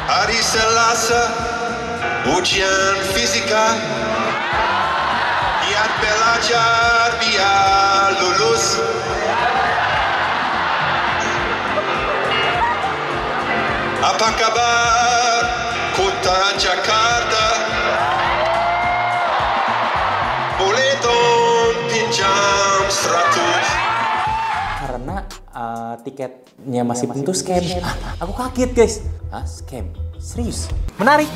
Hari Selasa, ujian fisika. Giat belajar biar lulus. Apa kabar kota Jakarta? Boleh dong pinjam 100? Karena tiketnya masih bentuk scam. Aku kaget guys. Scam? Serius? Menarik.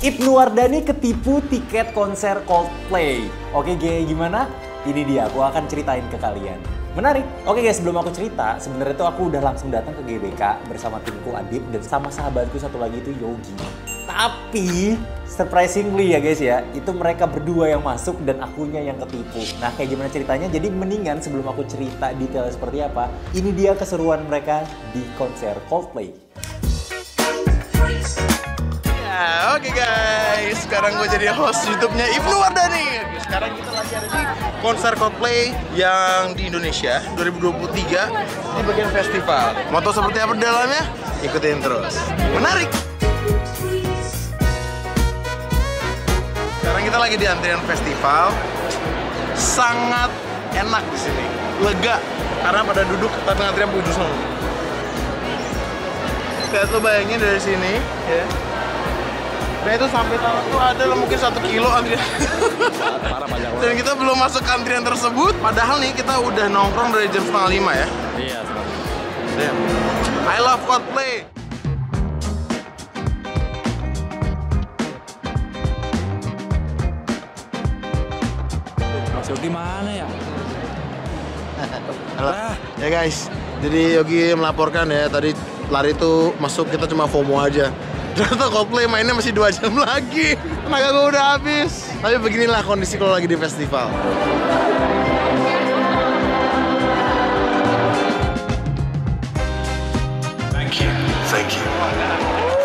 Ibnu Wardani ketipu tiket konser Coldplay. Oke gimana? Ini dia, aku akan ceritain ke kalian. Menarik. Oke guys, sebelum aku cerita, sebenarnya tuh aku udah langsung datang ke GBK bersama timku Adip dan sama sahabatku satu lagi itu Yogi. Tapi surprisingly ya guys ya, itu mereka berdua yang masuk dan akunya yang ketipu. Nah kayak gimana ceritanya? Jadi mendingan sebelum aku cerita detailnya seperti apa, ini dia keseruan mereka di konser Coldplay. Oke guys, sekarang gue jadi host YouTube-nya Ibnu Wardani. Sekarang kita lagi ada di konser Coldplay yang di Indonesia 2023 di bagian festival. Mau tahu seperti apa di dalamnya? Ikutin terus. Menarik. Sekarang kita lagi di antrian festival. Sangat enak di sini, lega karena pada duduk tapi antrian ujung sana. Kayak tuh bayangin dari sini, ya. Nah itu sampai tahu tuh ada mungkin 1 kilo antrian. Dan kita belum masuk antrian tersebut. Padahal nih kita udah nongkrong dari jam 4:30 ya. Iya, I love Coldplay. Mas Yogi mana ya? Halo. Ya guys, jadi Yogi melaporkan ya tadi lari tuh masuk kita cuma FOMO aja. Ternyata Coldplay mainnya masih 2 jam lagi. Tenaga gue udah habis. Tapi beginilah kondisi kalau lagi di festival. Thank you.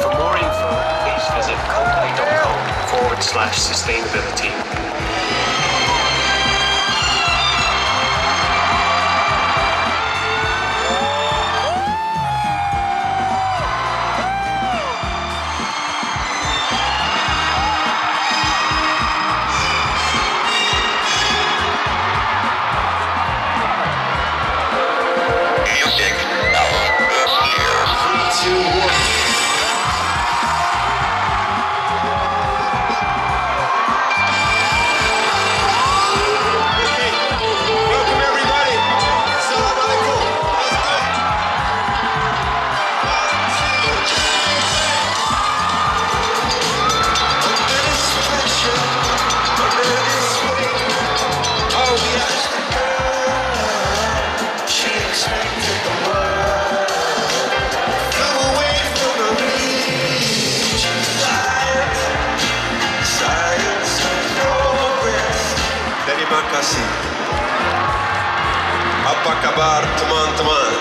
For more info, please visit coldplay.com/sustainability. Terima kasih. Apa kabar teman-teman?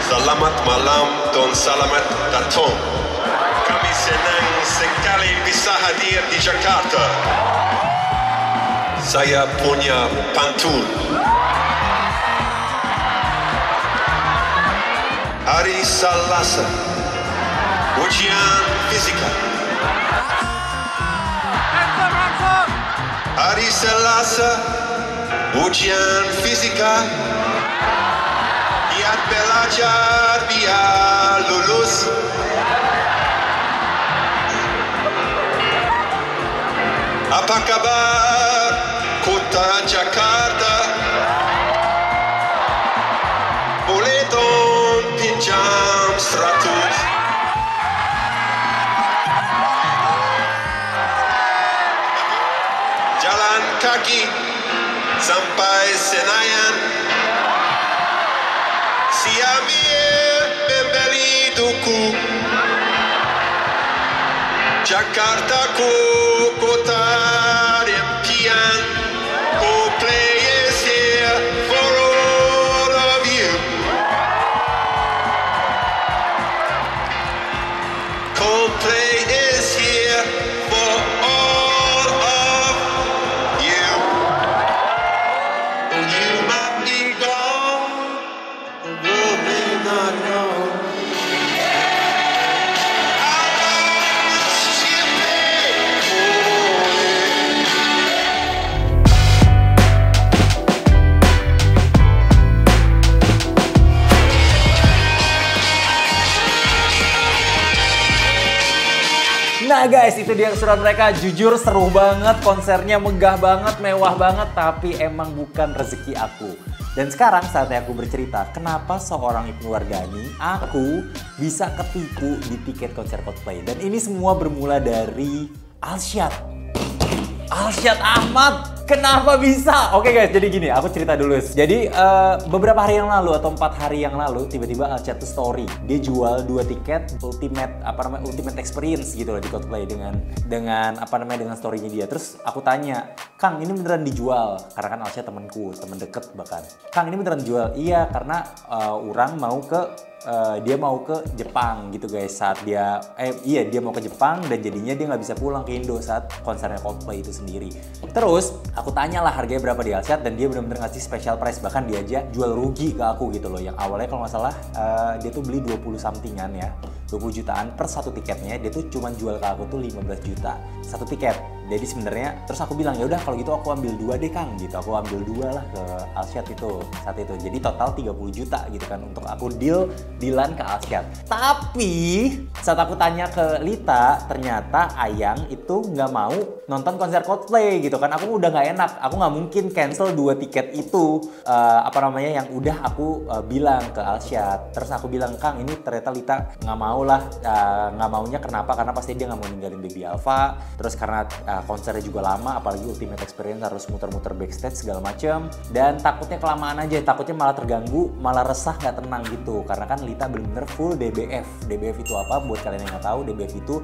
Selamat malam dan selamat datang. Kami senang sekali bisa hadir di Jakarta. Saya punya pantun. Hari Selasa, ujian fisika. Hari Selasa, ujian fisika. Giat belajar biar lulus. Apa kabar kota Jakarta? Boleh dong pinjam 100? Jalan kaki sampai Senayan. Siamir membeli duku. Jakartaku kota impian. Coldplay is here for all of you. not know. Nah guys, itu dia keseruan mereka. Jujur seru banget, konsernya megah banget, mewah banget, tapi emang bukan rezeki aku. Dan sekarang saatnya aku bercerita, kenapa seorang Ibnu Wardani, aku bisa ketipu di tiket konser Coldplay. Dan ini semua bermula dari Alsyad Ahmad. Kenapa bisa? Oke guys, jadi gini, aku cerita dulu. Jadi beberapa hari yang lalu atau 4 hari yang lalu, tiba-tiba Alsyad tuh story. Dia jual 2 tiket ultimate experience gitu loh di Coldplay dengan story-nya dia. Terus aku tanya, "Kang, ini beneran dijual?" Karena kan Alsyad temanku, temen deket bahkan. "Kang, ini beneran dijual?" "Iya, karena orang mau ke dia mau ke Jepang gitu guys, saat dia mau ke Jepang dan jadinya dia nggak bisa pulang ke Indo saat konsernya Coldplay itu sendiri." Terus aku tanya lah harganya berapa di Alsyad dan dia benar-benar ngasih special price, bahkan dia aja jual rugi ke aku gitu loh. Yang awalnya kalau nggak salah dia tuh beli 20 something-an ya, 20 jutaan per satu tiketnya, dia tuh cuma jual ke aku tuh 15 juta satu tiket. Jadi sebenarnya, terus aku bilang, "Ya udah kalau gitu aku ambil 2 deh Kang," gitu. Aku ambil 2 lah ke Alsyad itu saat itu. Jadi total 30 juta gitu kan untuk aku dealan ke Alsyad. Tapi saat aku tanya ke Lita, ternyata Ayang itu nggak mau nonton konser Coldplay gitu kan. Aku udah nggak enak, aku nggak mungkin cancel 2 tiket itu yang udah aku bilang ke Alsyad. Terus aku bilang, "Kang, ini ternyata Lita nggak mau lah, nggak maunya kenapa? Karena pasti dia nggak mau ninggalin Baby Alpha. Terus karena konsernya juga lama, apalagi Ultimate Experience harus muter-muter backstage segala macem. Dan takutnya kelamaan aja, takutnya malah terganggu, malah resah nggak tenang gitu. Karena kan Lita bener-bener full DBF. DBF itu apa? Buat kalian yang nggak tahu, DBF itu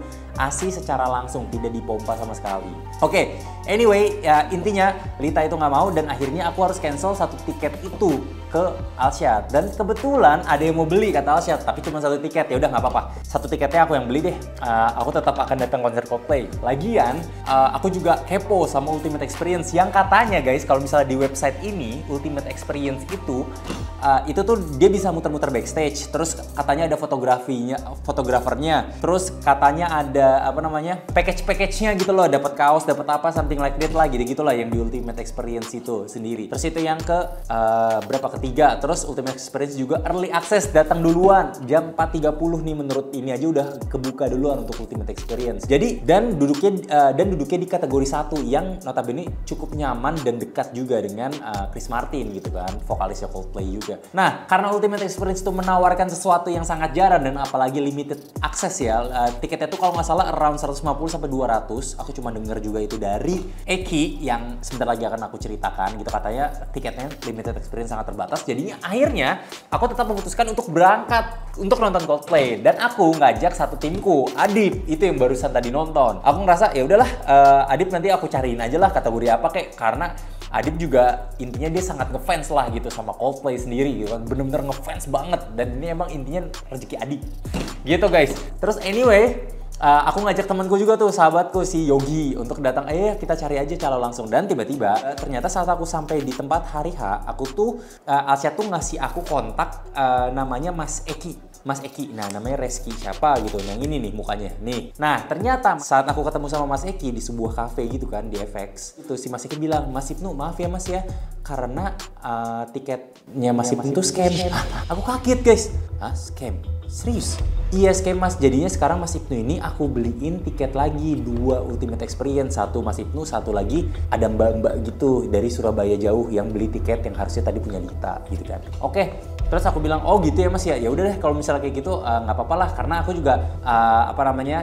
ASI secara langsung, tidak dipompa sama sekali. Oke, anyway, ya intinya Lita itu nggak mau dan akhirnya aku harus cancel 1 tiket itu ke Alsyad. Dan kebetulan ada yang mau beli kata Alsyad, tapi cuma 1 tiket. Ya udah nggak apa-apa, 1 tiketnya aku yang beli deh. Aku tetap akan datang konser Coldplay. Lagian aku juga kepo sama Ultimate Experience yang katanya guys, kalau misalnya di website ini Ultimate Experience itu tuh dia bisa muter-muter backstage. Terus katanya ada fotografernya. Terus katanya ada package-nya gitu loh, dapat kaos, dapat apa, something like that lah, gitu lah yang di Ultimate Experience itu sendiri. Terus itu yang ketiga. Terus Ultimate Experience juga early access, datang duluan jam 4.30 nih, menurut ini aja udah kebuka duluan untuk Ultimate Experience. Jadi dan duduknya di kategori 1 yang notabene cukup nyaman dan dekat juga dengan Chris Martin gitu kan, vokalisnya Coldplay juga. Nah, karena Ultimate Experience itu menawarkan sesuatu yang sangat jarang dan apalagi limited access ya, tiketnya tuh kalau nggak salah around 150 sampai 200. Aku cuma denger juga itu dari Eki yang sebentar lagi akan aku ceritakan gitu, katanya tiketnya limited experience sangat terbatas. Jadinya akhirnya aku tetap memutuskan untuk berangkat untuk nonton Coldplay dan aku ngajak satu timku, Adip, itu yang barusan tadi nonton. Aku ngerasa ya udahlah, Adip nanti aku cariin aja lah kategori apa kek, karena Adip juga intinya dia sangat ngefans lah gitu sama Coldplay sendiri gitu kan, bener-bener ngefans banget, dan ini emang intinya rezeki Adip gitu guys. Terus anyway, aku ngajak temanku juga tuh, sahabatku si Yogi, untuk datang, kita cari aja calon langsung. Dan tiba-tiba ternyata saat aku sampai di tempat hari H, aku tuh Alsyad tuh ngasih aku kontak namanya Mas Eki. Nah namanya Reski siapa gitu, yang ini nih mukanya nih. Nah ternyata saat aku ketemu sama Mas Eki di sebuah cafe gitu kan di FX, itu si Mas Eki bilang, "Mas Ibnu, maaf ya Mas ya, karena tiketnya Mas Ibnu tuh scam." Aku kaget guys. Scam? Serius? Iya scam Mas, jadinya sekarang Mas Ibnu ini aku beliin tiket lagi 2 Ultimate Experience, 1 Mas Ibnu, 1 lagi ada mbak-mbak gitu dari Surabaya jauh yang beli tiket yang harusnya tadi punya Lita gitu kan. Oke, terus aku bilang, "Oh gitu ya Mas ya, ya udah deh kalau misalnya kayak gitu nggak apa-apa lah, karena aku juga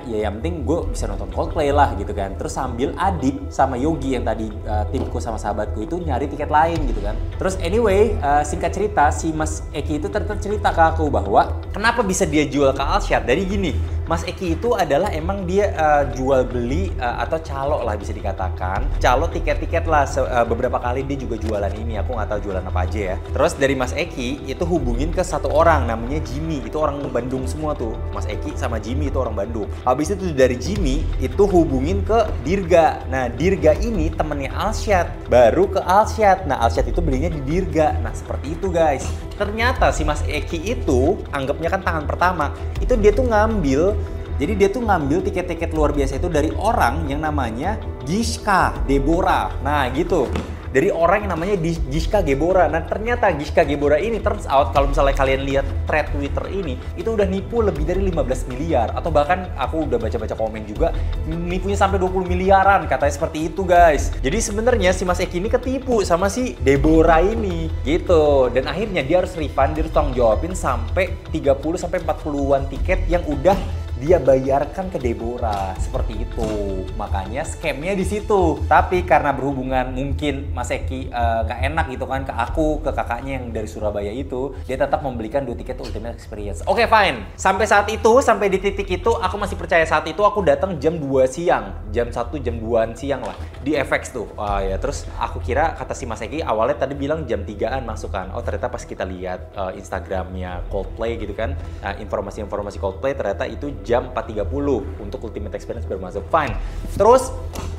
ya yang penting gue bisa nonton Coldplay lah gitu kan." Terus sambil Adip sama Yogi yang tadi timku sama sahabatku itu nyari tiket lain gitu kan. Terus anyway, singkat cerita si Mas Eki itu ternyata cerita ke aku bahwa kenapa bisa dia jual ke Alsyad. Dari gini, Mas Eki itu adalah emang dia jual beli atau calo lah bisa dikatakan, calo tiket-tiket lah. Beberapa kali dia juga jualan ini, aku nggak tahu jualan apa aja ya. Terus dari Mas Eki itu hubungin ke satu orang namanya Jimmy, itu orang Bandung semua tuh. Mas Eki sama Jimmy itu orang Bandung. Habis itu dari Jimmy itu hubungin ke Dirga. Nah Dirga ini temennya Alsyad, baru ke Alsyad. Nah Alsyad itu belinya di Dirga. Nah seperti itu guys. Ternyata si Mas Eki itu, anggapnya kan tangan pertama, itu dia tuh ngambil, jadi dia tuh ngambil tiket-tiket luar biasa itu dari orang yang namanya Giska Gebora. Nah gitu. Dari orang yang namanya Giska Gebora. Nah ternyata Giska Gebora ini turns out kalau misalnya kalian lihat thread Twitter ini itu udah nipu lebih dari 15 miliar atau bahkan aku udah baca-baca komen juga nipunya sampai 20 miliaran katanya seperti itu guys. Jadi sebenarnya si Mas Eki ini ketipu sama si Deborah ini gitu dan akhirnya dia harus refund, dia harus tanggung jawabin sampai 30 sampai 40-an tiket yang udah dia bayarkan ke Deborah seperti itu. Makanya scamnya di situ. Tapi karena berhubungan mungkin Mas Eki gak enak gitu kan ke aku, ke kakaknya yang dari Surabaya itu, dia tetap membelikan 2 tiket Ultimate Experience. Oke, fine. Sampai saat itu, sampai di titik itu aku masih percaya saat itu aku datang jam 2 siang, jam 1 jam 2-an siang lah di FX tuh. Ya terus aku kira kata si Mas Eki awalnya tadi bilang jam 3-an masuk kan. Oh ternyata pas kita lihat Instagramnya Coldplay gitu kan, informasi-informasi Coldplay ternyata itu jam 4.30 untuk Ultimate Experience baru masuk. Fine. Terus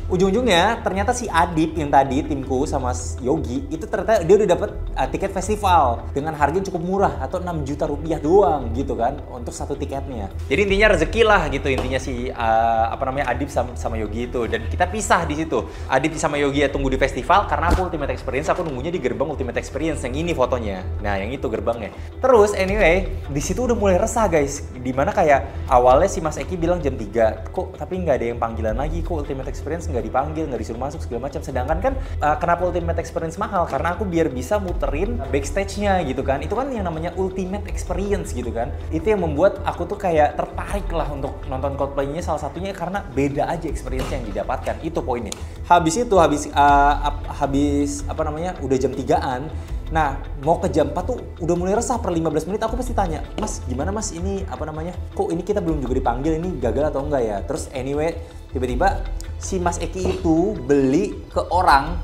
ujung-ujungnya ternyata si Adip yang tadi timku sama Yogi itu ternyata dia udah dapet tiket festival dengan harga yang cukup murah atau 6 juta rupiah doang gitu kan untuk satu tiketnya. Jadi intinya rezeki lah gitu intinya si Adip sama Yogi itu dan kita pisah di situ. Adip sama Yogi ya tunggu di festival karena aku Ultimate Experience aku nunggunya di gerbang Ultimate Experience yang ini fotonya. Nah yang itu gerbangnya. Terus anyway di situ udah mulai resah guys. Dimana kayak awalnya si Mas Eki bilang jam 3 kok tapi nggak ada yang panggilan lagi kok Ultimate Experience nggak dipanggil, nggak disuruh masuk segala macam. Sedangkan kan kenapa Ultimate Experience mahal? Karena aku biar bisa muterin backstage-nya gitu kan. Itu kan yang namanya Ultimate Experience gitu kan. Itu yang membuat aku tuh kayak tertarik lah untuk nonton Coldplay-nya salah satunya karena beda aja experience yang didapatkan. Itu poinnya. Habis itu habis udah jam 3-an. Nah, mau ke jam 4 tuh udah mulai resah per 15 menit aku pasti tanya, "Mas, gimana Mas ini kok ini kita belum juga dipanggil, ini gagal atau enggak ya?" Terus anyway, tiba-tiba si Mas Eki itu beli ke orang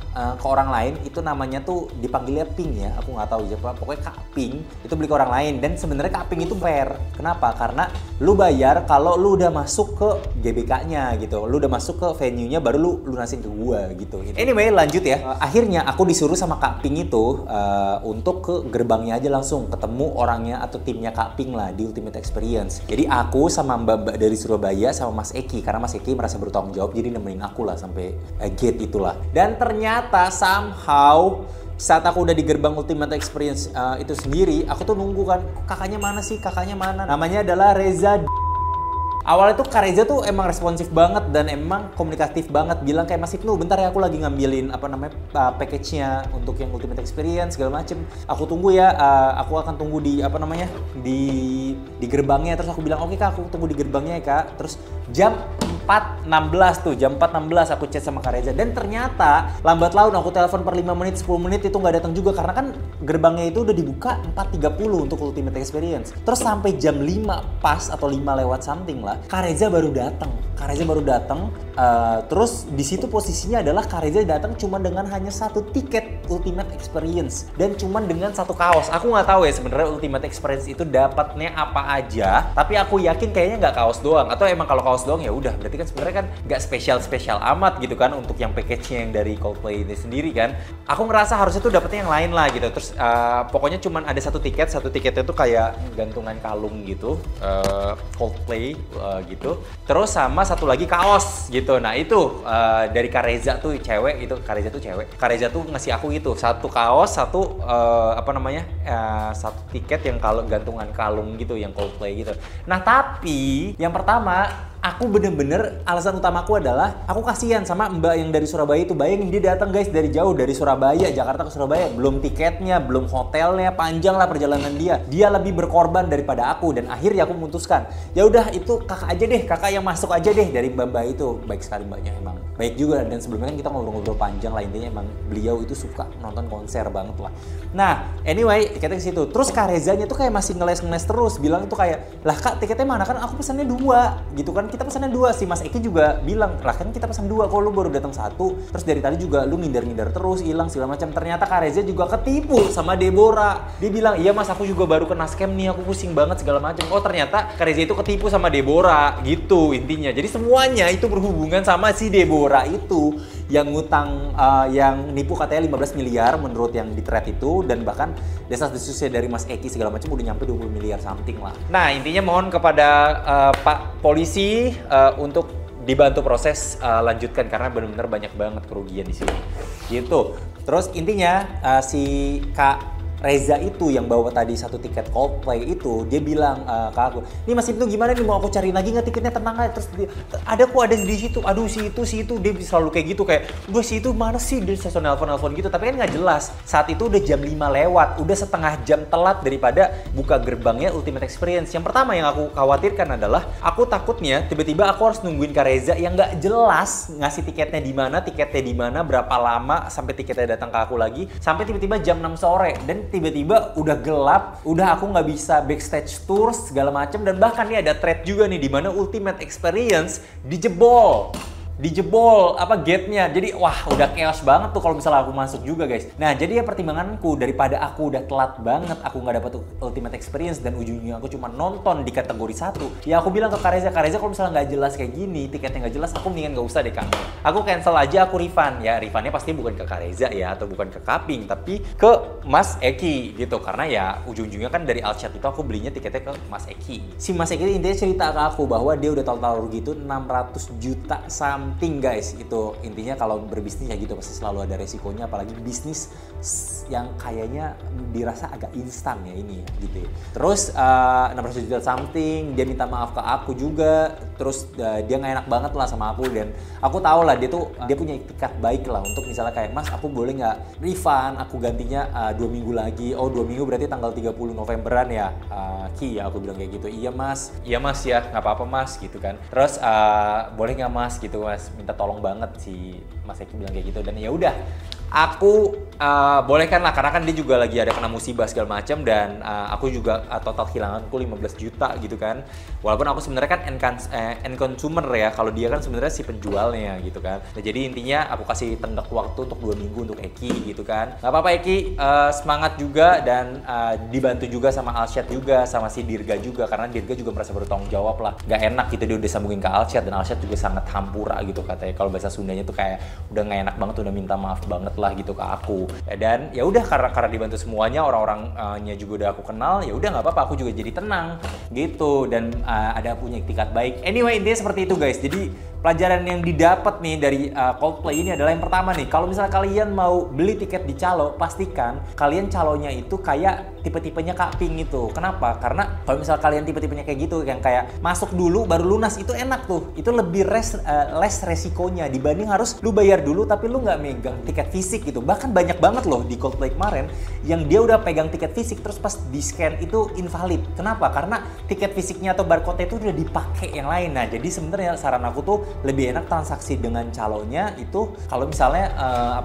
lain itu namanya tuh dipanggilnya Pink ya, aku nggak tahu siapa, pokoknya Kak Pink itu beli ke orang lain dan sebenarnya Kak Pink itu fair. Kenapa? Karena lu bayar kalau lu udah masuk ke GBK-nya gitu, lu udah masuk ke venue-nya baru lu lunasin ke gua gitu. Anyway lanjut ya, akhirnya aku disuruh sama Kak Pink itu untuk ke gerbangnya aja langsung ketemu orangnya atau timnya Kak Pink lah di Ultimate Experience. Jadi aku sama mbak-mbak dari Surabaya sama Mas Eki karena Mas Eki merasa bertanggung jawab jadi nemenin aku lah sampai gate itulah. Dan ternyata somehow saat aku udah di gerbang Ultimate Experience itu sendiri, aku tuh nunggu kan, kakaknya mana sih, kakaknya mana? Namanya adalah Reza. Awalnya tuh Kak Reza tuh emang responsif banget dan emang komunikatif banget, bilang kayak Mas Ibnu bentar ya aku lagi ngambilin package-nya untuk yang Ultimate Experience segala macem. Aku tunggu ya, aku akan tunggu di di gerbangnya. Terus aku bilang oke Kak, aku tunggu di gerbangnya ya Kak. Terus jam 4.16 tuh, jam 4.16 aku chat sama Kak Reza dan ternyata lambat laun aku telepon per 5 menit, 10 menit itu nggak datang juga karena kan gerbangnya itu udah dibuka 4.30 untuk Ultimate Experience. Terus sampai jam 5 pas atau 5 lewat something lah, Kak Reza baru datang. Terus di situ posisinya adalah Kak Reza datang cuma dengan hanya satu tiket Ultimate Experience dan cuma dengan satu kaos. Aku nggak tahu ya sebenarnya Ultimate Experience itu dapatnya apa aja, tapi aku yakin kayaknya nggak kaos doang atau emang kalau kaos doang ya udah berarti kan sebenarnya kan nggak spesial amat gitu kan untuk yang package-nya yang dari Coldplay ini sendiri kan. Aku ngerasa harusnya tuh dapetnya yang lain lah gitu. Terus pokoknya cuma ada satu tiketnya tuh kayak gantungan kalung gitu, Coldplay gitu. Terus sama satu lagi kaos gitu. Nah itu dari Kak Reza tuh cewek itu, Kak Reza tuh ngasih aku itu satu kaos, satu satu tiket yang kalau gantungan kalung gitu yang Coldplay gitu. Nah tapi yang pertama aku bener-bener alasan utamaku adalah aku kasihan sama mbak yang dari Surabaya itu. Bayangin dia datang guys dari jauh, dari Surabaya, Jakarta ke Surabaya, belum tiketnya, belum hotelnya, panjang lah perjalanan dia. Dia lebih berkorban daripada aku dan akhirnya aku memutuskan ya udah itu kakak aja deh, kakak yang masuk aja deh dari mbak itu. Baik sekali mbaknya, emang baik juga dan sebelumnya kan kita ngobrol-ngobrol panjang lah, intinya emang beliau itu suka nonton konser banget lah. Nah anyway tiketnya ke situ. Terus Kak Rezanya tuh kayak masih ngeles terus, bilang tuh kayak lah Kak tiketnya mana, kan aku pesannya 2 gitu kan, kita pesannya 2. Si Mas Eki juga bilang lah kan kita pesan 2 kok lu baru datang 1, terus dari tadi juga lu ngindar terus, hilang segala macam. Ternyata Kak Reza juga ketipu sama Deborah. Dia bilang iya Mas aku juga baru kena scam nih, aku pusing banget segala macam. Oh ternyata Kak Reza itu ketipu sama Deborah gitu intinya. Jadi semuanya itu berhubungan sama si Deborah itu yang ngutang, yang nipu katanya 15 miliar menurut yang di thread itu, dan bahkan desas-desusnya dari Mas Eki segala macam udah nyampe 20 miliar something lah. Nah, intinya mohon kepada Pak Polisi untuk dibantu proses lanjutkan karena benar-benar banyak banget kerugian di sini. Gitu. Terus intinya si Kak Reza itu yang bawa tadi satu tiket Coldplay itu, dia bilang ke aku, "Nih Mas Ibnu gimana nih, mau aku cariin lagi nggak tiketnya, tenang aja." Terus dia, ada di situ. Aduh si itu, dia selalu kayak gitu, kayak, "Gue si itu mana sih?" Dia selalu nelfon gitu, tapi kan nggak jelas. Saat itu udah jam 5 lewat, udah setengah jam telat daripada buka gerbangnya Ultimate Experience. Yang pertama yang aku khawatirkan adalah, aku takutnya tiba-tiba aku harus nungguin Kak Reza yang nggak jelas ngasih tiketnya di mana, berapa lama sampai tiketnya datang ke aku lagi, sampai tiba-tiba jam 6 sore dan tiba-tiba udah gelap, udah aku nggak bisa backstage tour segala macam, dan bahkan nih ada thread juga nih di mana Ultimate Experience dijebol apa gate-nya. Jadi wah udah chaos banget tuh kalau misalnya aku masuk juga guys. Nah jadi ya pertimbanganku, daripada aku udah telat banget, aku nggak dapat Ultimate Experience dan ujungnya aku cuma nonton di kategori 1, ya aku bilang ke Kak Reza kalau misalnya nggak jelas kayak gini, tiketnya nggak jelas, aku mendingan nggak usah deh Kak. Aku cancel aja, aku refund. Ya refundnya pasti bukan ke Kak Reza ya, atau bukan ke Kaping, tapi ke Mas Eki gitu. Karena ya ujung-ujungnya kan dari Alshad itu aku belinya tiketnya ke Mas Eki. Si Mas Eki intinya cerita ke aku bahwa dia udah tahu-tahu rugi itu 600 juta something guys. Itu intinya kalau berbisnis ya gitu, pasti selalu ada resikonya, apalagi bisnis yang kayaknya dirasa agak instan ya ini ya gitu ya. Terus 600 juta something, dia minta maaf ke aku juga. Terus dia nggak enak banget lah sama aku, dan aku tahu lah dia punya etikat baik lah untuk misalnya kayak, "Mas aku boleh nggak refund, aku gantinya 2 minggu lagi." Oh 2 minggu berarti tanggal 30 Novemberan ya Ki ya, aku bilang kayak gitu. Iya mas ya nggak apa-apa mas gitu kan. Terus boleh nggak mas gitu mas, minta tolong banget si Mas Eki bilang kayak gitu. Dan ya udah aku bolehkan lah, karena kan dia juga lagi ada kena musibah segala macam, dan aku juga total kehilanganku 15 juta gitu kan. Walaupun aku sebenarnya kan end consumer ya, kalau dia kan sebenarnya si penjualnya gitu kan. Nah, jadi intinya aku kasih tenggak waktu untuk 2 minggu untuk Eki gitu kan. Nggak apa-apa Eki, semangat juga, dan dibantu juga sama Alshad juga, sama si Dirga juga, karena Dirga juga merasa bertanggung jawab lah. Nggak enak gitu dia udah sambungin ke Alshad, dan Alshad juga sangat hampura gitu katanya. Kalau bahasa Sundanya tuh kayak udah nggak enak banget, udah minta maaf banget lah gitu ke aku. Dan ya udah karena dibantu semuanya, orang-orangnya juga udah aku kenal, ya udah nggak apa-apa, aku juga jadi tenang gitu, dan ada punya etikat baik. Anyway intinya seperti itu guys. Jadi pelajaran yang didapat nih dari Coldplay ini adalah yang pertama nih, kalau misalnya kalian mau beli tiket di calo, pastikan kalian calonya itu kayak tipe-tipenya Kak Ping itu. Kenapa? Karena kalau misalnya kalian tipe-tipenya kayak gitu, yang kayak masuk dulu baru lunas, itu enak tuh. Itu lebih less resikonya dibanding harus lu bayar dulu tapi lu nggak megang tiket fisik gitu. Bahkan banyak banget loh di Coldplay kemarin yang dia udah pegang tiket fisik terus pas di scan itu invalid. Kenapa? Karena tiket fisiknya atau barcode itu udah dipakai yang lain. Nah jadi sebenarnya saran aku tuh lebih enak transaksi dengan calonya itu kalau misalnya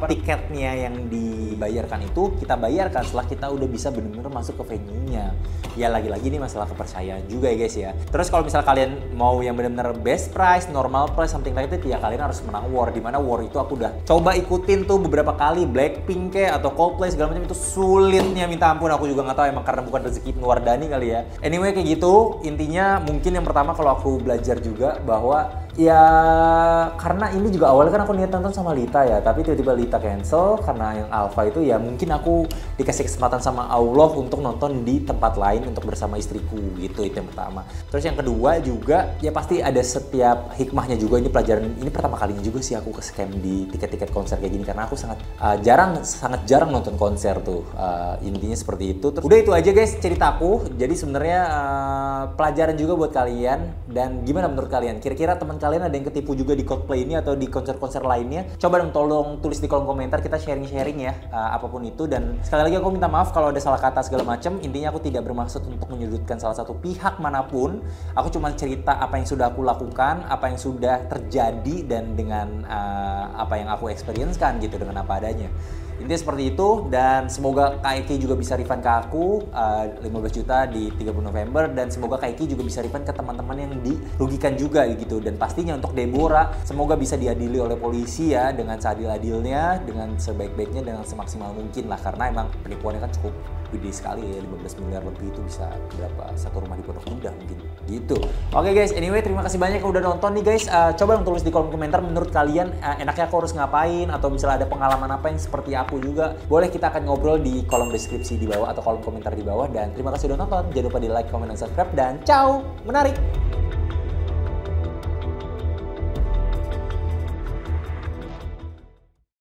tiketnya yang dibayarkan itu kita bayarkan setelah kita udah bisa benar-benar masuk ke venue-nya. Ya lagi-lagi ini masalah kepercayaan juga ya guys ya. Terus kalau misalnya kalian mau yang benar-benar best price, normal price, something like that, ya kalian harus menang war. Dimana war itu aku udah coba ikutin tuh beberapa kali, Blackpink kayak atau Coldplay segala macam, itu sulitnya minta ampun. Aku juga nggak tahu, emang karena bukan rezeki Ibnu Wardani kali ya. Anyway kayak gitu. Intinya mungkin yang pertama kalau aku belajar juga bahwa ya karena ini juga awalnya kan aku niat nonton sama Lita ya, tapi tiba-tiba Lita cancel karena yang Alpha itu, ya mungkin aku dikasih kesempatan sama Allah untuk nonton di tempat lain untuk bersama istriku gitu. Itu yang pertama. Terus yang kedua juga ya pasti ada setiap hikmahnya juga. Ini pelajaran, ini pertama kalinya juga sih aku ke-scam di tiket-tiket konser kayak gini, karena aku sangat jarang nonton konser tuh. Intinya seperti itu. Terus udah itu aja guys ceritaku. Jadi sebenarnya pelajaran juga buat kalian. Dan gimana menurut kalian? Kira-kira teman kalian ada yang ketipu juga di Coldplay ini atau di konser-konser lainnya? Coba dong tolong tulis di kolom komentar, kita sharing-sharing ya apapun itu. Dan sekali lagi aku minta maaf kalau ada salah kata segala macam. Intinya aku tidak bermaksud untuk menyudutkan salah satu pihak manapun. Aku cuma cerita apa yang sudah aku lakukan, apa yang sudah terjadi, dan dengan apa yang aku experience-kan gitu, dengan apa adanya. Intinya seperti itu, dan semoga Kak Eki juga bisa refund ke aku 15 juta di 30 November, dan semoga Kak Eki juga bisa refund ke teman-teman yang dirugikan juga gitu. Dan pastinya untuk Deborah semoga bisa diadili oleh polisi ya, dengan seadil-adilnya, dengan sebaik-baiknya, dengan semaksimal mungkin lah, karena emang penipuannya kan cukup gede sekali ya, 15 miliar lebih itu bisa berapa satu rumah di Pondok Indah mungkin gitu. Oke guys, anyway terima kasih banyak yang udah nonton nih guys. Coba dong tulis di kolom komentar menurut kalian enaknya aku harus ngapain, atau misalnya ada pengalaman apa yang seperti aku juga. Boleh kita akan ngobrol di kolom deskripsi di bawah atau kolom komentar di bawah. Dan terima kasih udah nonton. Jangan lupa di like, comment, dan subscribe, dan ciao, menarik.